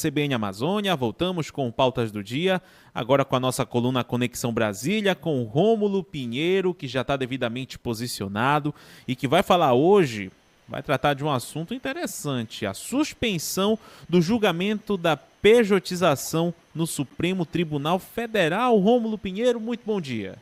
CBN Amazônia, voltamos com pautas do dia, agora com a nossa coluna Conexão Brasília, com o Rômulo Pinheiro, que já está devidamente posicionado e que vai falar hoje, vai tratar de um assunto interessante, a suspensão do julgamento da pejotização no Supremo Tribunal Federal. Rômulo Pinheiro, muito bom dia.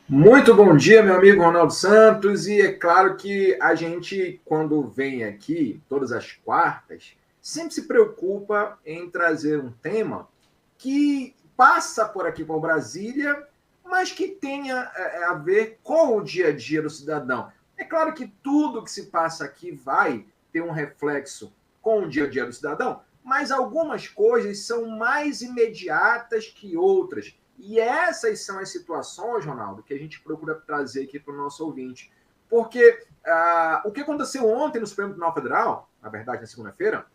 Muito bom dia, meu amigo Ronaldo Santos, e é claro que a gente, quando vem aqui, todas as quartas, sempre se preocupa em trazer um tema que passa por aqui por Brasília, mas que tenha a ver com o dia a dia do cidadão. É claro que tudo que se passa aqui vai ter um reflexo com o dia a dia do cidadão, mas algumas coisas são mais imediatas que outras. E essas são as situações, Ronaldo, que a gente procura trazer aqui para o nosso ouvinte. Porque o que aconteceu ontem no Supremo Tribunal Federal, na verdade, na segunda-feira,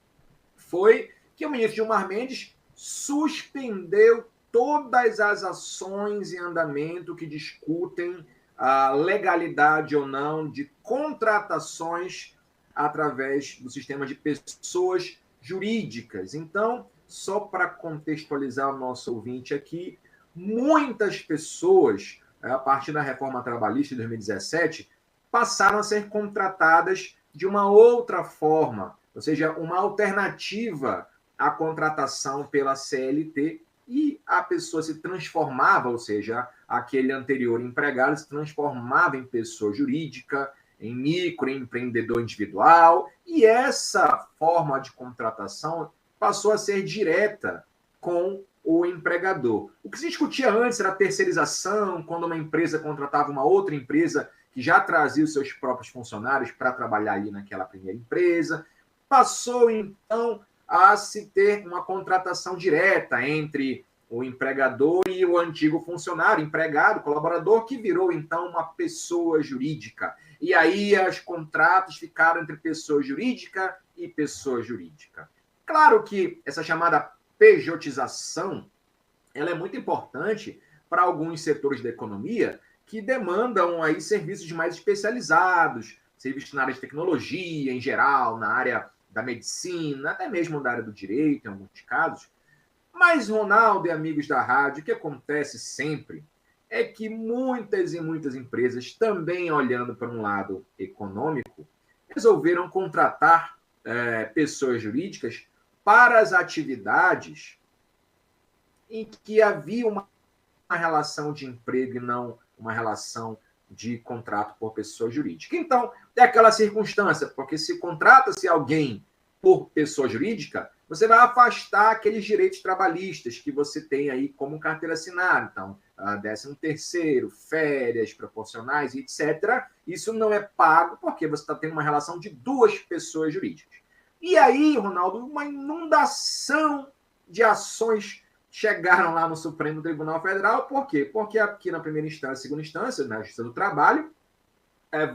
foi que o ministro Gilmar Mendes suspendeu todas as ações em andamento que discutem a legalidade ou não de contratações através do sistema de pessoas jurídicas. Então, só para contextualizar o nosso ouvinte aqui, muitas pessoas, a partir da reforma trabalhista de 2017, passaram a ser contratadas de uma outra forma, ou seja, uma alternativa à contratação pela CLT, e a pessoa se transformava, ou seja, aquele anterior empregado se transformava em pessoa jurídica, em microempreendedor individual, e essa forma de contratação passou a ser direta com o empregador. O que se discutia antes era a terceirização, quando uma empresa contratava uma outra empresa que já trazia os seus próprios funcionários para trabalhar ali naquela primeira empresa. Passou, então, a se ter uma contratação direta entre o empregador e o antigo funcionário, empregado, colaborador, que virou, então, uma pessoa jurídica. E aí os contratos ficaram entre pessoa jurídica e pessoa jurídica. Claro que essa chamada pejotização, ela é muito importante para alguns setores da economia que demandam aí serviços mais especializados, serviços na área de tecnologia em geral, na área da medicina, até mesmo na área do direito, em alguns casos. Mas, Ronaldo e amigos da rádio, o que acontece sempre é que muitas e muitas empresas, também olhando para um lado econômico, resolveram contratar pessoas jurídicas para as atividades em que havia uma relação de emprego e não uma relação de contrato por pessoa jurídica. Então, é aquela circunstância, porque se contrata-se alguém por pessoa jurídica, você vai afastar aqueles direitos trabalhistas que você tem aí como carteira assinada. Então, 13º, férias proporcionais, etc. Isso não é pago porque você está tendo uma relação de duas pessoas jurídicas. E aí, Ronaldo, uma inundação de ações chegaram lá no Supremo Tribunal Federal. Por quê? Porque aqui na primeira instância, segunda instância, na Justiça do Trabalho,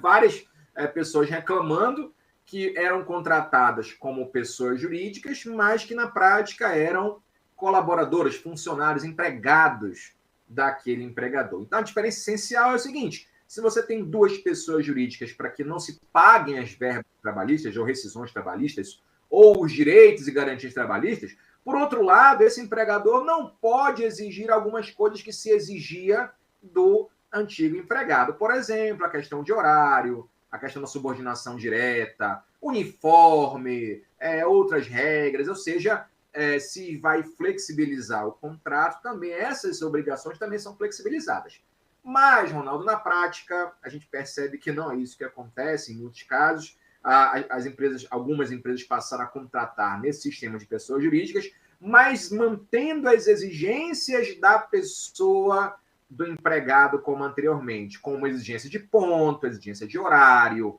várias pessoas reclamando que eram contratadas como pessoas jurídicas, mas que na prática eram colaboradores, funcionários, empregados daquele empregador. Então, a diferença essencial é o seguinte: se você tem duas pessoas jurídicas para que não se paguem as verbas trabalhistas ou rescisões trabalhistas ou os direitos e garantias trabalhistas, por outro lado, esse empregador não pode exigir algumas coisas que se exigia do antigo empregado. Por exemplo, a questão de horário, a questão da subordinação direta, uniforme, outras regras, ou seja, se vai flexibilizar o contrato, também essas obrigações também são flexibilizadas. Mas, Ronaldo, na prática, a gente percebe que não é isso que acontece em muitos casos. Algumas empresas passaram a contratar nesse sistema de pessoas jurídicas, mas mantendo as exigências da pessoa, do empregado como anteriormente, como exigência de ponto, exigência de horário,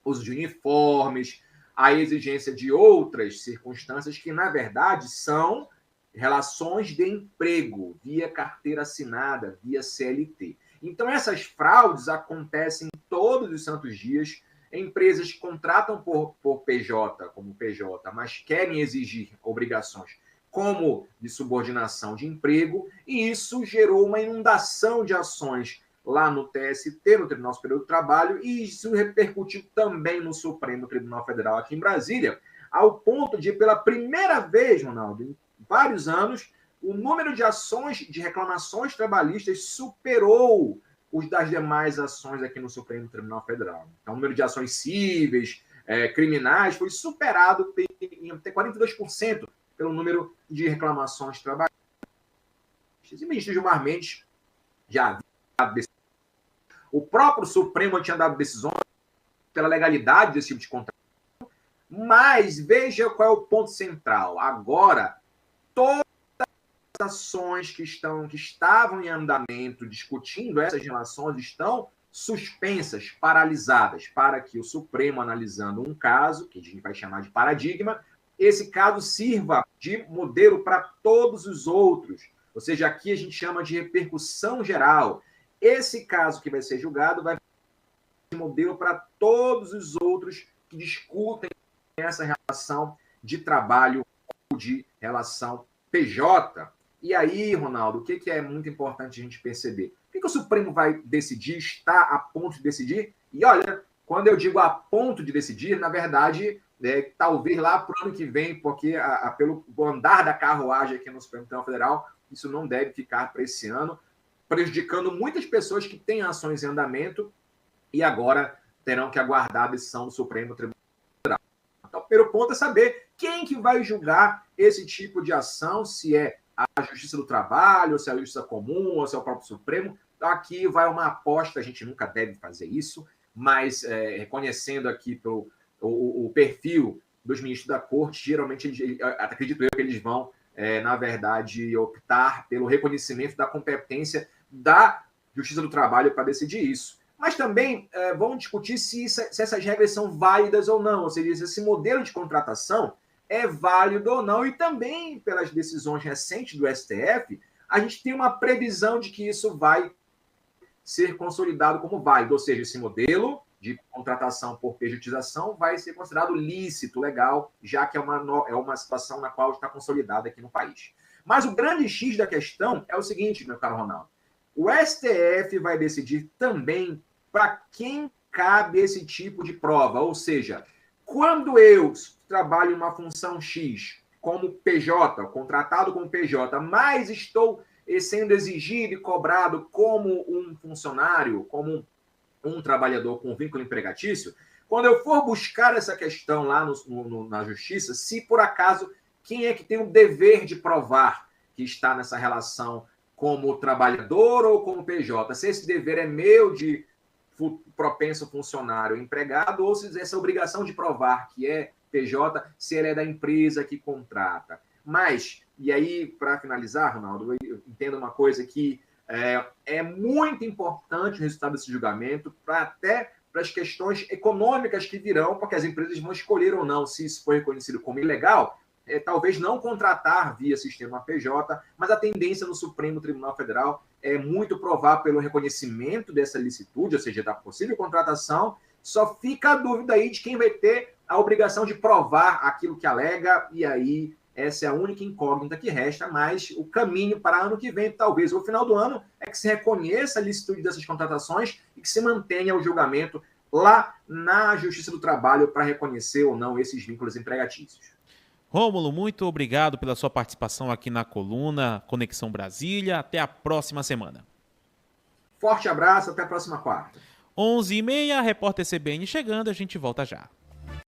uso de uniformes, a exigência de outras circunstâncias que, na verdade, são relações de emprego, via carteira assinada, via CLT. Então, essas fraudes acontecem todos os santos dias. Empresas que contratam por PJ, como PJ, mas querem exigir obrigações como de subordinação de emprego, e isso gerou uma inundação de ações lá no TST, no Tribunal Superior do Trabalho, e isso repercutiu também no Supremo Tribunal Federal aqui em Brasília, ao ponto de, pela primeira vez, Ronaldo, em vários anos, o número de ações, de reclamações trabalhistas superou os das demais ações aqui no Supremo Tribunal Federal. Então, o número de ações cíveis, criminais, foi superado em até 42% pelo número de reclamações trabalhistas. E o ministro Gilmar Mendes já havia dado decisões. O próprio Supremo tinha dado decisões pela legalidade desse tipo de contrato. Mas veja qual é o ponto central. Agora, todas as ações que estavam em andamento discutindo essas relações estão suspensas, paralisadas, para que o Supremo, analisando um caso, que a gente vai chamar de paradigma, esse caso sirva de modelo para todos os outros. Ou seja, aqui a gente chama de repercussão geral. Esse caso que vai ser julgado vai ser de modelo para todos os outros que discutem essa relação de trabalho ou de relação PJ. E aí, Ronaldo, o que é muito importante a gente perceber? O que o Supremo vai decidir, está a ponto de decidir? E olha, quando eu digo a ponto de decidir, na verdade, talvez lá para o ano que vem, porque pelo andar da carruagem aqui no Supremo Tribunal Federal, isso não deve ficar para esse ano, prejudicando muitas pessoas que têm ações em andamento e agora terão que aguardar a decisão do Supremo Tribunal Federal. Então, o primeiro ponto é saber quem que vai julgar esse tipo de ação, se é a Justiça do Trabalho, ou se é a Justiça Comum, ou se é o próprio Supremo. Então, aqui vai uma aposta, a gente nunca deve fazer isso, mas reconhecendo aqui o perfil dos ministros da Corte, geralmente, acredito eu que eles vão, na verdade, optar pelo reconhecimento da competência da Justiça do Trabalho para decidir isso. Mas também vão discutir se essas regras são válidas ou não, ou seja, se esse modelo de contratação é válido ou não, e também pelas decisões recentes do STF, a gente tem uma previsão de que isso vai ser consolidado como válido, ou seja, esse modelo de contratação por pejotização vai ser considerado lícito, legal, já que é uma situação na qual está consolidada aqui no país. Mas o grande X da questão é o seguinte, meu caro Ronaldo, o STF vai decidir também para quem cabe esse tipo de prova, ou seja, quando eu trabalho em uma função X como PJ, contratado como PJ, mas estou sendo exigido e cobrado como um funcionário, como um trabalhador com vínculo empregatício, quando eu for buscar essa questão lá na Justiça, se por acaso quem é que tem o dever de provar que está nessa relação como trabalhador ou como PJ, se esse dever é meu de propenso funcionário empregado ou se essa obrigação de provar que é PJ, se ele é da empresa que contrata. Mas, e aí, para finalizar, Ronaldo, eu entendo uma coisa que é muito importante o resultado desse julgamento, até para as questões econômicas que virão, porque as empresas vão escolher ou não, se isso for reconhecido como ilegal, talvez não contratar via sistema PJ, mas a tendência no Supremo Tribunal Federal é muito provável pelo reconhecimento dessa licitude, ou seja, da possível contratação, só fica a dúvida aí de quem vai ter a obrigação de provar aquilo que alega, e aí essa é a única incógnita que resta, mas o caminho para ano que vem, talvez, ou final do ano, é que se reconheça a licitude dessas contratações e que se mantenha o julgamento lá na Justiça do Trabalho para reconhecer ou não esses vínculos empregatícios. Rômulo, muito obrigado pela sua participação aqui na coluna Conexão Brasília. Até a próxima semana. Forte abraço, até a próxima quarta. 11h30, repórter CBN chegando, a gente volta já.